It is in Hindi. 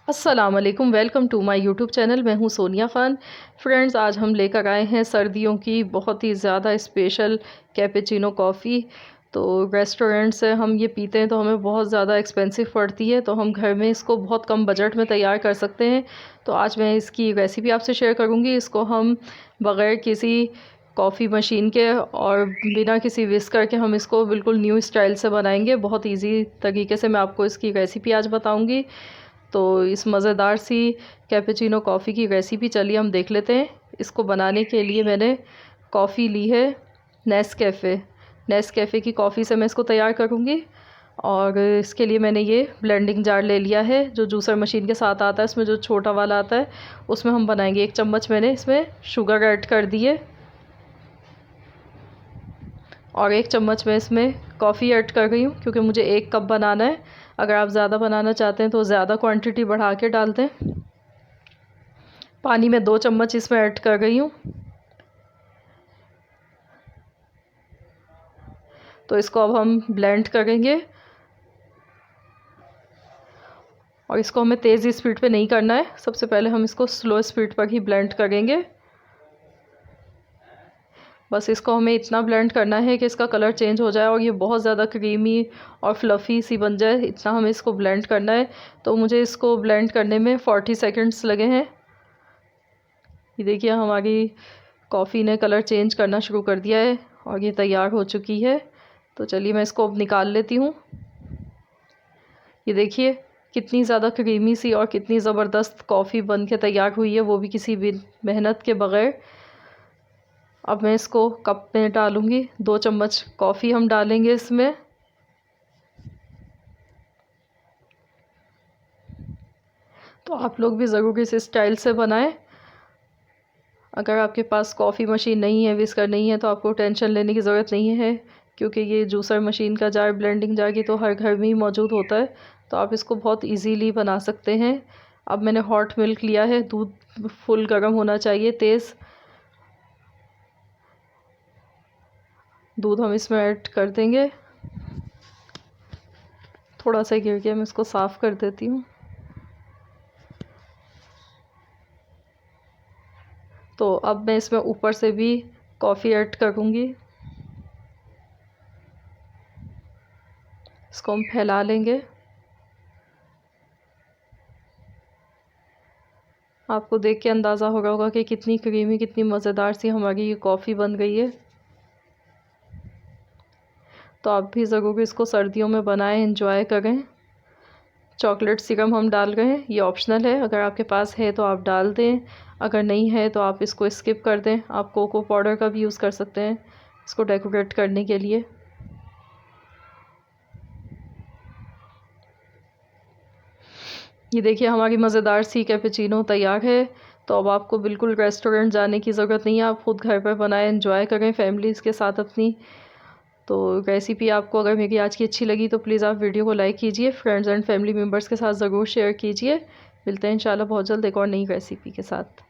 अस्सलाम वालेकुम, welcome to my YouTube channel. मैं हूं सोनिया ख़ान। फ्रेंड्स, आज हम लेकर आए हैं सर्दियों की बहुत ही ज़्यादा स्पेशल कैपेचिनो कॉफ़ी। तो रेस्टोरेंट से हम ये पीते हैं तो हमें बहुत ज़्यादा एक्सपेंसिव पड़ती है, तो हम घर में इसको बहुत कम बजट में तैयार कर सकते हैं। तो आज मैं इसकी रेसिपी आपसे शेयर करूँगी। इसको हम बग़ैर किसी कॉफ़ी मशीन के और बिना किसी विस्कर के हम इसको बिल्कुल न्यू स्टाइल से बनाएंगे। बहुत इजी तरीके से मैं आपको इसकी रेसिपी आज बताऊँगी। तो इस मज़ेदार सी कैपेचिनो कॉफ़ी की रेसिपी चलिए हम देख लेते हैं। इसको बनाने के लिए मैंने कॉफ़ी ली है नेस्कैफ़े की कॉफ़ी से मैं इसको तैयार करूँगी। और इसके लिए मैंने ये ब्लेंडिंग जार ले लिया है, जो जूसर मशीन के साथ आता है, उसमें जो छोटा वाला आता है उसमें हम बनाएंगे। 1 चम्मच मैंने इसमें शुगर ऐड कर दी है और 1 चम्मच मैं इसमें कॉफ़ी ऐड कर रही हूँ, क्योंकि मुझे 1 कप बनाना है। अगर आप ज़्यादा बनाना चाहते हैं तो ज़्यादा क्वांटिटी बढ़ा के डाल दें। पानी में 2 चम्मच इसमें ऐड कर रही हूँ। तो इसको अब हम ब्लेंड करेंगे और इसको हमें तेज़ स्पीड पे नहीं करना है। सबसे पहले हम इसको स्लो स्पीड पर ही ब्लेंड करेंगे। बस इसको हमें इतना ब्लेंड करना है कि इसका कलर चेंज हो जाए और ये बहुत ज़्यादा क्रीमी और फ्लफ़ी सी बन जाए। इतना हमें इसको ब्लेंड करना है। तो मुझे इसको ब्लेंड करने में 40 सेकंड्स लगे हैं। ये देखिए, हमारी कॉफ़ी ने कलर चेंज करना शुरू कर दिया है और ये तैयार हो चुकी है। तो चलिए मैं इसको अब निकाल लेती हूँ। ये देखिए कितनी ज़्यादा क्रीमी सी और कितनी ज़बरदस्त कॉफ़ी बन के तैयार हुई है, वो भी किसी भी मेहनत के बग़ैर। अब मैं इसको कप में डालूँगी। 2 चम्मच कॉफ़ी हम डालेंगे इसमें। तो आप लोग भी ज़रूर इस स्टाइल से बनाएं। अगर आपके पास कॉफ़ी मशीन नहीं है, विस्कर नहीं है, तो आपको टेंशन लेने की ज़रूरत नहीं है, क्योंकि ये जूसर मशीन का जार, ब्लेंडिंग जार, ये तो हर घर में ही मौजूद होता है। तो आप इसको बहुत इजीली बना सकते हैं। अब मैंने हॉट मिल्क लिया है। दूध फुल गर्म होना चाहिए, तेज़ दूध हम इसमें ऐड कर देंगे। थोड़ा सा गिर गया, मैं इसको साफ़ कर देती हूँ। तो अब मैं इसमें ऊपर से भी कॉफ़ी ऐड करूँगी। इसको हम फैला लेंगे। आपको देख के अंदाज़ा हो रहा होगा कि कितनी क्रीमी, कितनी मज़ेदार सी हमारी ये कॉफ़ी बन गई है। तो आप भी ज़रूर इसको सर्दियों में बनाएं, एंजॉय करें। चॉकलेट सिरप हम डाल रहे हैं, ये ऑप्शनल है। अगर आपके पास है तो आप डाल दें, अगर नहीं है तो आप इसको स्किप कर दें। आप कोको पाउडर का भी यूज़ कर सकते हैं इसको डेकोरेट करने के लिए। ये देखिए, हमारी मज़ेदार सी कैपेचिनो तैयार है। तो अब आपको बिल्कुल रेस्टोरेंट जाने की ज़रूरत नहीं है। आप खुद घर पर बनाएं, एंजॉय करें फैमिलीज़ के साथ अपनी। तो रेसिपी आपको अगर मेरी आज की अच्छी लगी तो प्लीज़ आप वीडियो को लाइक कीजिए, फ्रेंड्स एंड फैमिली मेम्बर्स के साथ ज़रूर शेयर कीजिए। मिलते हैं इंशाल्लाह बहुत जल्द एक और नई रेसिपी के साथ।